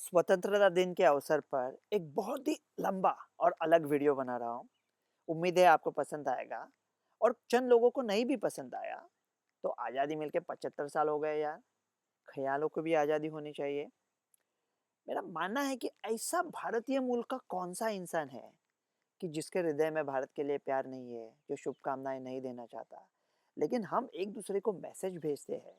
स्वतंत्रता दिन के अवसर पर एक बहुत ही लंबा और अलग वीडियो बना रहा हूँ। उम्मीद है आपको पसंद आएगा और चंद लोगों को नहीं भी पसंद आया तो आज़ादी मिलके 75 साल हो गए यार। ख्यालों को भी आज़ादी होनी चाहिए। मेरा मानना है कि ऐसा भारतीय मूल का कौन सा इंसान है कि जिसके हृदय में भारत के लिए प्यार नहीं है, जो शुभकामनाएं नहीं देना चाहता, लेकिन हम एक दूसरे को मैसेज भेजते हैं।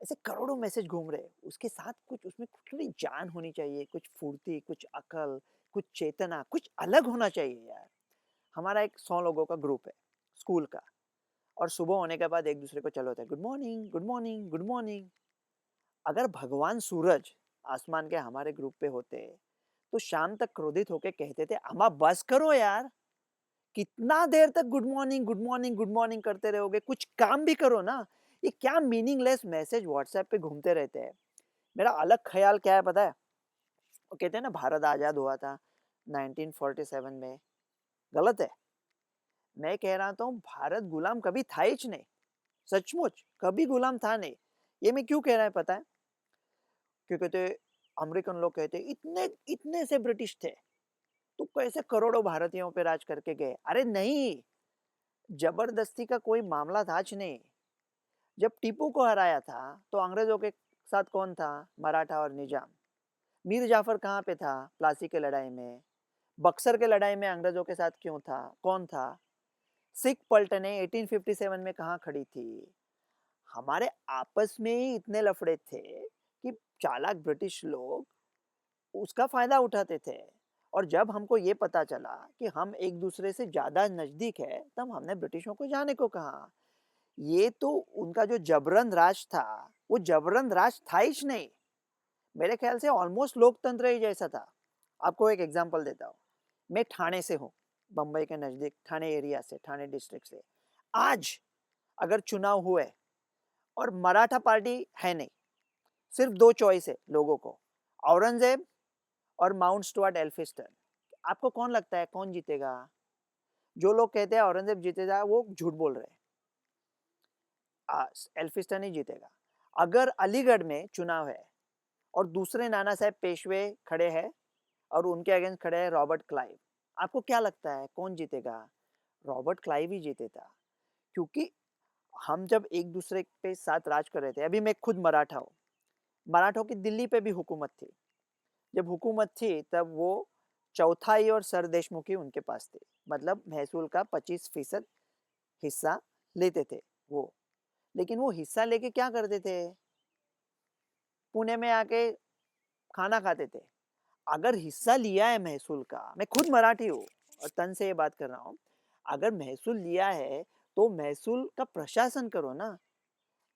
ऐसे करोड़ों मैसेज घूम रहे हैं, उसके साथ कुछ उसमें कुछ थोड़ी जान होनी चाहिए, कुछ फुर्ती, कुछ अकल, कुछ चेतना, कुछ अलग होना चाहिए यार। हमारा एक 100 लोगों का ग्रुप है स्कूल का, और सुबह होने के बाद एक दूसरे को चलो होता है good morning good morning good morning. अगर भगवान सूरज आसमान के हमारे ग्रुप पे होते तो शाम तक क्रोधित होके कहते थे अम्मा बस करो यार, कितना देर तक good morning good morning good morning करते रहोगे, कुछ काम भी करो ना। ये क्या मीनिंगलेस मैसेज व्हाट्सएप पे घूमते रहते हैं। मेरा अलग ख्याल क्या है पता है? वो कहते हैं ना भारत आज़ाद हुआ था 1947 में, गलत है। मैं कह रहा था भारत गुलाम कभी था ही नहीं, सचमुच कभी गुलाम था नहीं। ये मैं क्यों कह रहा है पता है? क्यों कहते, अमेरिकन लोग कहते इतने इतने से ब्रिटिश थे तो कैसे करोड़ों भारतीयों पे राज करके गए। अरे नहीं, जबरदस्ती का कोई मामला था आज नहीं। जब टीपू को हराया था तो अंग्रेजों के साथ कौन था? मराठा और निजाम। मीर जाफर कहाँ पे था? प्लासी की लड़ाई में। बक्सर के लड़ाई में अंग्रेजों के साथ क्यों था? कौन था? सिख पलटने 1857 में कहाँ खड़ी थी? हमारे आपस में ही इतने लफड़े थे कि चालाक ब्रिटिश लोग उसका फायदा उठाते थे। और जब हमको ये पता चला कि हम एक दूसरे से ज्यादा नजदीक है तब हमने ब्रिटिशों को जाने को कहा। ये तो उनका जो जबरन राज था, वो जबरन राज था ही नहीं। मेरे ख्याल से ऑलमोस्ट लोकतंत्र ही जैसा था। आपको एक एग्जांपल देता हूँ। मैं ठाणे से हूँ, बम्बई के नज़दीक ठाणे एरिया से, ठाणे डिस्ट्रिक्ट से। आज अगर चुनाव हुए और मराठा पार्टी है नहीं, सिर्फ दो चॉइस है लोगों को, औरंगजेब और माउंट स्टुअर्ट एल्फिंस्टन। आपको कौन लगता है कौन जीतेगा? जो लोग कहते हैं औरंगजेब जीतेगा वो झूठ बोल रहे हैं। एल्फिंस्टन ही जीतेगा। अगर अलीगढ़ में चुनाव है और दूसरे नाना साहेब पेशवे खड़े हैं और उनके अगेंस्ट खड़े हैं रॉबर्ट क्लाइव, आपको क्या लगता है कौन जीतेगा? रॉबर्ट क्लाइव ही जीतेगा। क्योंकि हम जब एक दूसरे पे साथ राज कर रहे थे, अभी मैं खुद मराठा हूँ, मराठों की दिल्ली पे भी हुकूमत थी। जब हुकूमत थी तब वो चौथाई और सर देशमुखी उनके पास थे, मतलब महसूल का 25% हिस्सा लेते थे वो। लेकिन वो हिस्सा लेके क्या करते थे? पुणे में आके खाना खाते थे। अगर हिस्सा लिया है महसूल का, मैं खुद मराठी हूँ और तन से ये बात कर रहा हूँ, अगर महसूल लिया है तो महसूल का प्रशासन करो ना।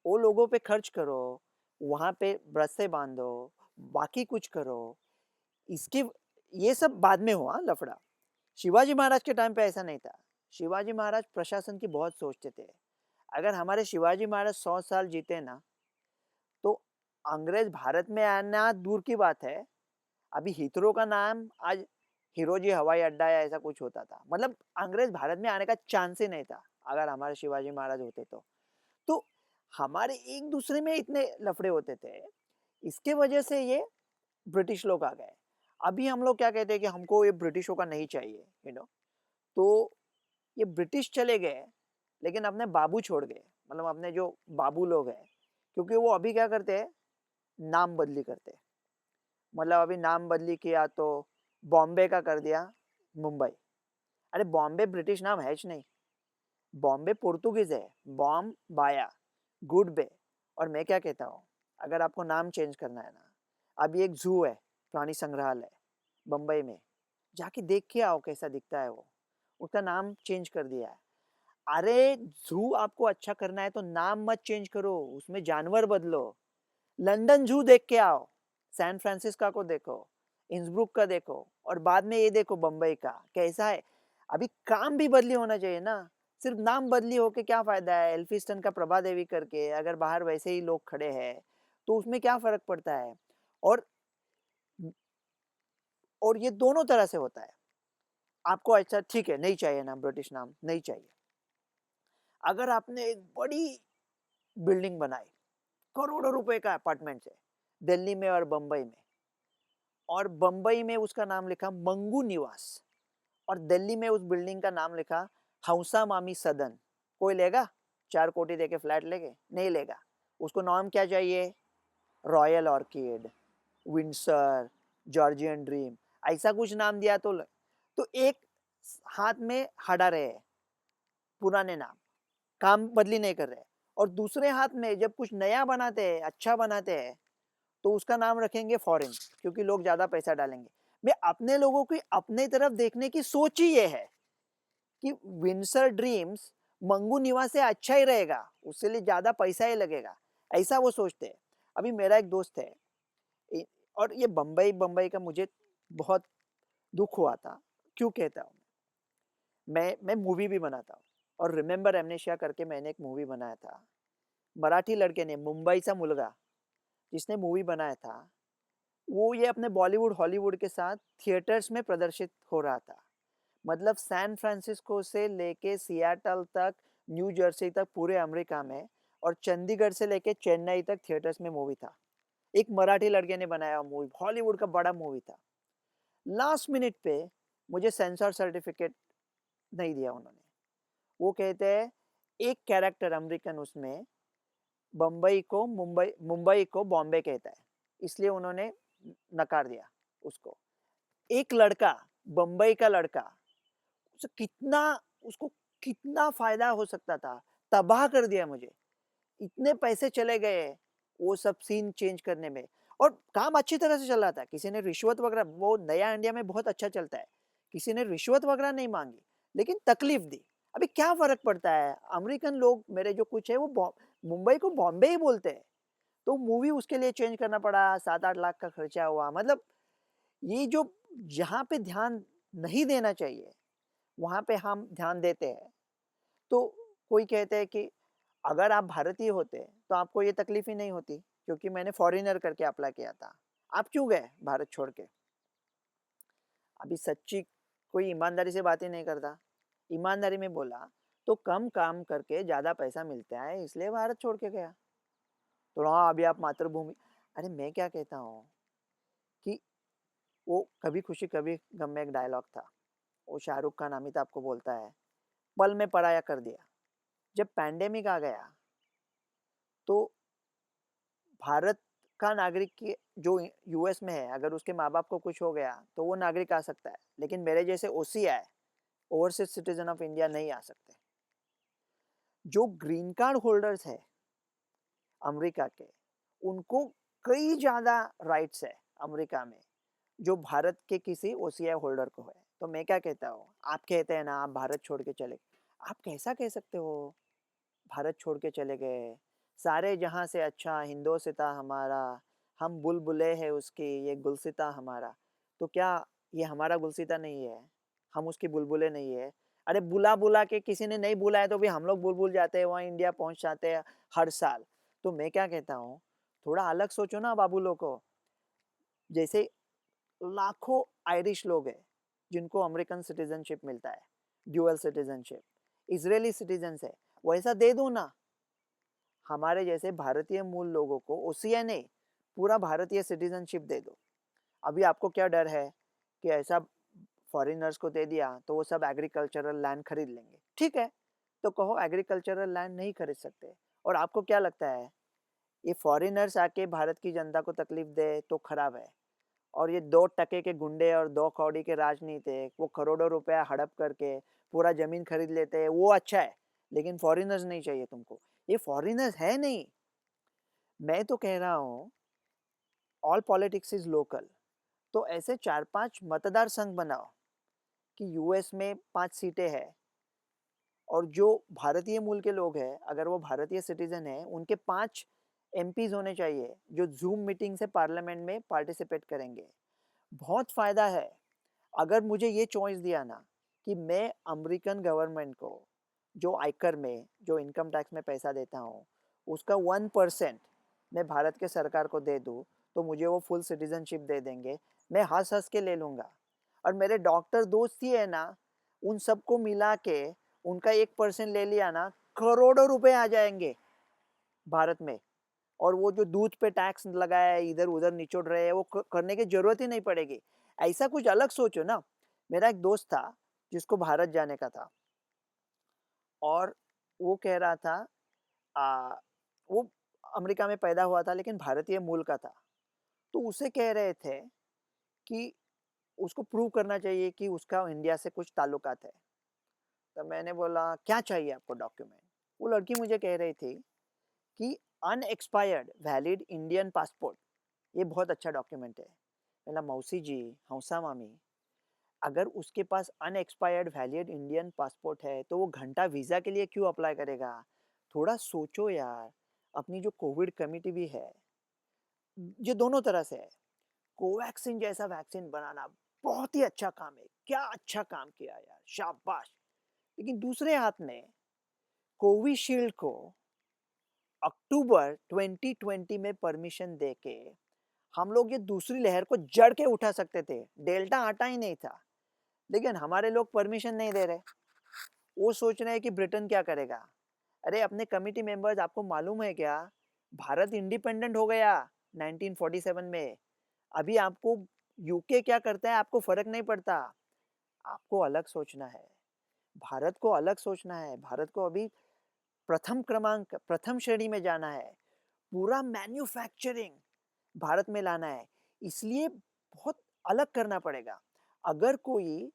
वो लोगों पे खर्च करो, वहाँ पे बसें बांधो, बाकी कुछ करो। इसके ये सब बाद में हुआ लफड़ा। शिवाजी महाराज के टाइम पे ऐसा नहीं था। शिवाजी महाराज प्रशासन की बहुत सोचते थे। अगर हमारे शिवाजी महाराज 100 साल जीते ना तो अंग्रेज भारत में आना दूर की बात है। अभी हिथरो का नाम आज हिरोजी हवाई अड्डा या ऐसा कुछ होता था। मतलब अंग्रेज भारत में आने का चांस ही नहीं था अगर हमारे शिवाजी महाराज होते तो हमारे एक दूसरे में इतने लफड़े होते थे। इसके वजह से ये ब्रिटिश लोग आ गए। अभी हम लोग क्या कहते हैं कि हमको ये ब्रिटिशों का नहीं चाहिए, तो ये ब्रिटिश चले गए लेकिन अपने बाबू छोड़ गए, मतलब अपने जो बाबू लोग हैं। क्योंकि वो अभी क्या करते हैं, नाम बदली करते हैं। मतलब अभी नाम बदली किया तो बॉम्बे का कर दिया मुंबई। अरे बॉम्बे ब्रिटिश नाम है ही नहीं, बॉम्बे पुर्तगीज है। बॉम बाया, गुड बे। और मैं क्या कहता हूँ, अगर आपको नाम चेंज करना है ना, अभी एक जू है, प्राणी संग्रहालय बम्बई में, जाके देख के आओ कैसा दिखता है वो। उसका नाम चेंज कर दिया है। अरे जू आपको अच्छा करना है तो नाम मत चेंज करो, उसमें जानवर बदलो। लंदन जू देख के आओ, सैन फ्रांसिस्को को देखो, इंसब्रुक का देखो, और बाद में ये देखो बम्बई का कैसा है। अभी काम भी बदली होना चाहिए ना। सिर्फ नाम बदली होके क्या फायदा है? एल्फिस्टन का प्रभा देवी करके अगर बाहर वैसे ही लोग खड़े हैं तो उसमें क्या फर्क पड़ता है? और और ये दोनों तरह से होता है। आपको अच्छा ठीक है, नहीं चाहिए नाम, ब्रिटिश नाम नहीं चाहिए। अगर आपने एक बड़ी बिल्डिंग बनाई, करोड़ों रुपए का अपार्टमेंट है, दिल्ली में और बम्बई में, और बम्बई में उसका नाम लिखा मंगू निवास, और दिल्ली में उस बिल्डिंग का नाम लिखा हौसा मामी सदन। कोई लेगा? 4 कोटी दे के फ्लैट लेके? नहीं लेगा। उसको नाम क्या चाहिए? Royal orchid, Windsor, Georgian dream, ऐसा कुछ नाम दिया तो एक हाथ में हटा रहे हैं पुराने नाम, काम बदली नहीं कर रहे, और दूसरे हाथ में जब कुछ नया बनाते हैं, अच्छा बनाते हैं, तो उसका नाम रखेंगे फॉरेन, क्योंकि लोग ज्यादा पैसा डालेंगे। मैं अपने लोगों की अपने तरफ देखने की सोच ही ये है कि विंडसर ड्रीम्स मंगू निवास से अच्छा ही रहेगा, उसके लिए ज्यादा पैसा ही लगेगा, ऐसा वो सोचते हैं। अभी मेरा एक दोस्त है, और ये बम्बई बम्बई का मुझे बहुत दुख हुआ था। क्यों कहता हूँ? मैं मूवी भी बनाता हूँ, और रिमेंबर एमनेशिया करके मैंने एक मूवी बनाया था। मराठी लड़के ने, मुंबईचा मुलगा जिसने मूवी बनाया था, वो ये अपने बॉलीवुड हॉलीवुड के साथ थिएटर्स में प्रदर्शित हो रहा था। मतलब सैन फ्रांसिस्को से लेके सियाटल तक, न्यू जर्सी तक, पूरे अमेरिका में, और चंडीगढ़ से लेके चेन्नई तक थिएटर्स में मूवी था। एक मराठी लड़के ने बनाया मूवी, हॉलीवुड का बड़ा मूवी था। लास्ट मिनट पे मुझे सेंसर सर्टिफिकेट नहीं दिया उन्होंने। वो कहते हैं एक कैरेक्टर अमेरिकन उसमें बम्बई को मुंबई, मुंबई को बॉम्बे कहता है, इसलिए उन्होंने नकार दिया उसको। एक लड़का, बम्बई का लड़का, उसे कितना, उसको कितना फायदा हो सकता था, तबाह कर दिया मुझे। इतने पैसे चले गए वो सब सीन चेंज करने में, और काम अच्छी तरह से चल रहा था। किसी ने रिश्वत वगैरह, वो नया इंडिया में बहुत अच्छा चलता है, किसी ने रिश्वत वगैरह नहीं मांगी, लेकिन तकलीफ दी। अभी क्या फर्क पड़ता है? अमेरिकन लोग मेरे जो कुछ है वो मुंबई को बॉम्बे ही बोलते हैं, तो मूवी उसके लिए चेंज करना पड़ा, 7-8 लाख का खर्चा हुआ। मतलब ये जो, जहाँ पे ध्यान नहीं देना चाहिए वहाँ पे हम ध्यान देते हैं। तो कोई कहते हैं कि अगर आप भारतीय होते तो आपको ये तकलीफ ही नहीं होती, क्योंकि मैंने फॉरेनर करके अप्लाई किया था। आप क्यों गए भारत छोड़ के? अभी सच्ची कोई ईमानदारी से बात ही नहीं करता। ईमानदारी में बोला तो कम काम करके ज़्यादा पैसा मिलता है, इसलिए भारत छोड़ के गया। तो हाँ, अभी आप मातृभूमि। अरे मैं क्या कहता हूँ कि वो कभी खुशी कभी गम में एक डायलॉग था, वो शाहरुख खान अमिताभ को बोलता है, पल में पराया कर दिया। जब पैंडेमिक आ गया तो भारत का नागरिक की जो यूएस में है, अगर उसके माँ बाप को कुछ हो गया तो वो नागरिक आ सकता है, लेकिन मेरे जैसे OCI, overseas citizen of India, नहीं आ सकते। जो ग्रीन कार्ड होल्डर्स है अमेरिका के, उनको कई ज़्यादा राइट्स है अमेरिका में, जो भारत के किसी ओसीआई होल्डर को है। तो मैं क्या कहता हूँ, आप कहते हैं ना आप भारत छोड़ के चले, आप कैसा कह सकते हो भारत छोड़ के चले गए? सारे जहाँ से अच्छा हिंदोसिता हमारा, हम बुलबुले हैं उसकी, ये गुलसिता हमारा। तो क्या ये हमारा गुलसिता नहीं है? हम उसकी बुलबुले नहीं है? अरे बुला बुला के किसी ने नहीं बुलाया तो भी हम लोग बुलबुल जाते हैं, वहाँ इंडिया पहुँच जाते हैं हर साल। तो मैं क्या कहता हूँ, थोड़ा अलग सोचो ना बाबू लोग को। जैसे लाखों आयरिश लोग हैं जिनको अमेरिकन सिटीजनशिप मिलता है, ड्यूअल सिटीजनशिप, इजरायली सिटीजन है, वैसा दे दो ना। हमारे जैसे भारतीय मूल लोगों को ओसीआई नहीं, पूरा भारतीय सिटीजनशिप दे दो। अभी आपको क्या डर है कि ऐसा फॉरेनर्स को दे दिया तो वो सब एग्रीकल्चरल लैंड खरीद लेंगे? ठीक है, तो कहो एग्रीकल्चरल लैंड नहीं खरीद सकते। और आपको क्या लगता है ये फॉरेनर्स आके भारत की जनता को तकलीफ दे तो खराब है, और ये 2 टके के गुंडे और 2 कौड़ी के राजनीतिक वो करोड़ों रुपया हड़प करके पूरा जमीन खरीद लेते हैं, वो अच्छा है, लेकिन फॉरेनर्स नहीं चाहिए तुमको। ये फॉरेनर्स है नहीं। मैं तो कह रहा हूँ ऑल पॉलिटिक्स इज लोकल। तो ऐसे 4-5 मतदार संघ बनाओ कि यूएस में 5 सीटें हैं, और जो भारतीय मूल के लोग हैं, अगर वो भारतीय सिटीजन है, उनके 5 एमपीज होने चाहिए जो जूम मीटिंग से पार्लियामेंट में पार्टिसिपेट करेंगे। बहुत फ़ायदा है। अगर मुझे ये चॉइस दिया ना कि मैं अमेरिकन गवर्नमेंट को जो आयकर में, जो इनकम टैक्स में पैसा देता हूँ, उसका 1% मैं भारत के सरकार को दे दूँ, तो मुझे वो फुल सिटीजनशिप दे देंगे। मैं हंस हंस के ले लूँगा। और मेरे डॉक्टर दोस्त ही है ना, उन सबको मिला के उनका 1% ले लिया ना, करोड़ों रुपए आ जाएंगे भारत में। और वो जो दूध पे टैक्स लगाया है, इधर-उधर निचोड़ रहे हैं, वो करने की ज़रूरत ही नहीं पड़ेगी। ऐसा कुछ अलग सोचो ना। मेरा एक दोस्त था, जिसको भारत जाने का था और वो कह रहा था अ, वो अमेरिका में पैदा हुआ था लेकिन भारतीय मूल का था। तो उसे कह रहे थे कि उसको प्रूव करना चाहिए कि उसका इंडिया से कुछ ताल्लुकात है। तो मैंने बोला, "क्या चाहिए आपको डॉक्यूमेंट?" वो लड़की मुझे कह रही थी कि अनएक्सपायर्ड वैलिड इंडियन पासपोर्ट, ये बहुत अच्छा डॉक्यूमेंट है। मैंने बोला, "मौसी जी, हौसा मामी, अगर उसके पास अनएक्सपायर्ड वैलिड इंडियन पासपोर्ट है, तो वो घंटा वीज़ा के लिए क्यों अप्लाई करेगा? थोड़ा सोचो यार, अपनी जो कोविड कमिटी भी है, ये दोनों तरह से है। कोवैक्सीन जैसा वैक्सीन बनाना बहुत ही अच्छा काम है। क्या अच्छा काम किया यार, शाबाश! लेकिन दूसरे हाथ में कोविशील्ड को अक्टूबर 2020 में परमिशन देके हम लोग ये दूसरी लहर को जड़ के उठा सकते थे। डेल्टा आटा ही नहीं था, लेकिन हमारे लोग परमिशन नहीं दे रहे। वो सोच रहे हैं कि ब्रिटेन क्या करेगा। अरे अपने कमिटी मेंबर्स, आपको मालूम है क्या, भारत इंडिपेंडेंट हो गया 1947 में। अभी आपको यूके क्या करता है आपको फर्क नहीं पड़ता। आपको अलग सोचना है, भारत को अलग सोचना है। भारत को अभी प्रथम श्रेणी में जाना है। पूरा मैन्युफैक्चरिंग भारत में लाना है। इसलिए बहुत अलग करना पड़ेगा। अगर कोई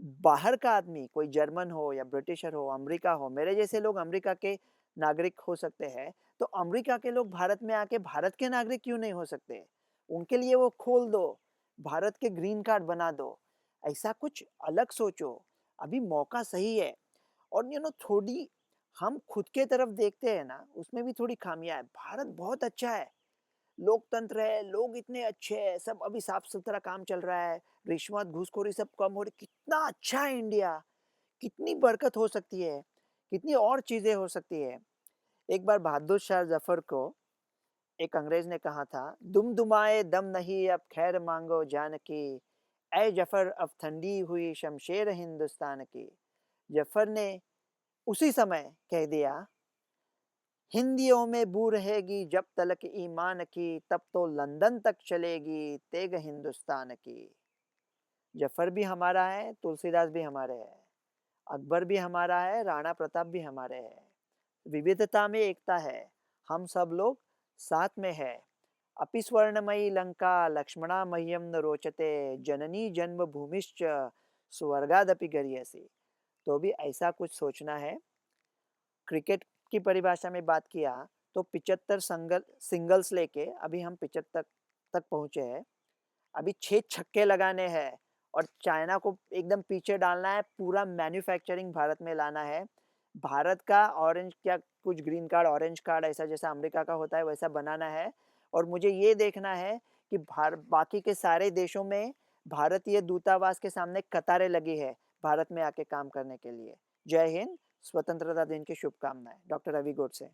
बाहर का आदमी, कोई जर्मन हो या ब्रिटिशर हो, अमेरिका हो, मेरे जैसे लोग अमेरिका के नागरिक हो सकते हैं, तो अमेरिका के लोग भारत में आके भारत के नागरिक क्यों नहीं हो सकते? उनके लिए वो खोल दो, भारत के ग्रीन कार्ड बना दो। ऐसा कुछ अलग सोचो, अभी मौका सही है। और थोड़ी हम खुद के तरफ देखते हैं ना, उसमें भी थोड़ी खामियाँ है। भारत बहुत अच्छा है, लोकतंत्र है, लोग इतने अच्छे हैं, सब अभी साफ-सुथरा काम चल रहा है, रिश्वत, घूसखोरी सब कम हो रही, कितना अच्छा है इंडिया, कितनी बरकत हो सकती है, कितनी और चीज़ें हो सकती है। एक बार बहादुर शाह ज़फ़र को एक अंग्रेज़ ने कहा था, दुमदुमाए दम नहीं अब खैर माँगो जान की, ऐ जफ़र अब ठंडी हुई शमशेर हिंदुस्तान की। जफ़र ने उसी समय कह दिया, हिंदियों में बू रहेगी जब तलक ईमान की, तब तो लंदन तक चलेगी तेग हिंदुस्तान की। जफर भी हमारा है, तुलसीदास भी हमारे हैं, अकबर भी हमारा है, राणा प्रताप भी हमारे हैं। विविधता में एकता है, हम सब लोग साथ में है। अपि स्वर्णमयी लंका लक्ष्मणा मह्यम न रोचते, जननी जन्म भूमिश्च स्वर्गादपि गरीयसी। तो भी ऐसा कुछ सोचना है। क्रिकेट की परिभाषा में बात किया तो 75 सिंगल्स लेके अभी हम 75 तक पहुंचे हैं। अभी 6 छक्के लगाने हैं और चाइना को एकदम पीछे डालना है। पूरा मैन्युफैक्चरिंग भारत में लाना है। भारत का ऑरेंज, क्या कुछ ग्रीन कार्ड, ऑरेंज कार्ड ऐसा जैसा अमेरिका का होता है वैसा बनाना है। और मुझे ये देखना है कि बाकी के सारे देशों में भारतीय दूतावास के सामने कतारें लगी है भारत में आके काम करने के लिए। जय हिंद, स्वतंत्रता दिन की शुभकामनाएं। डॉक्टर रवि गोडसे।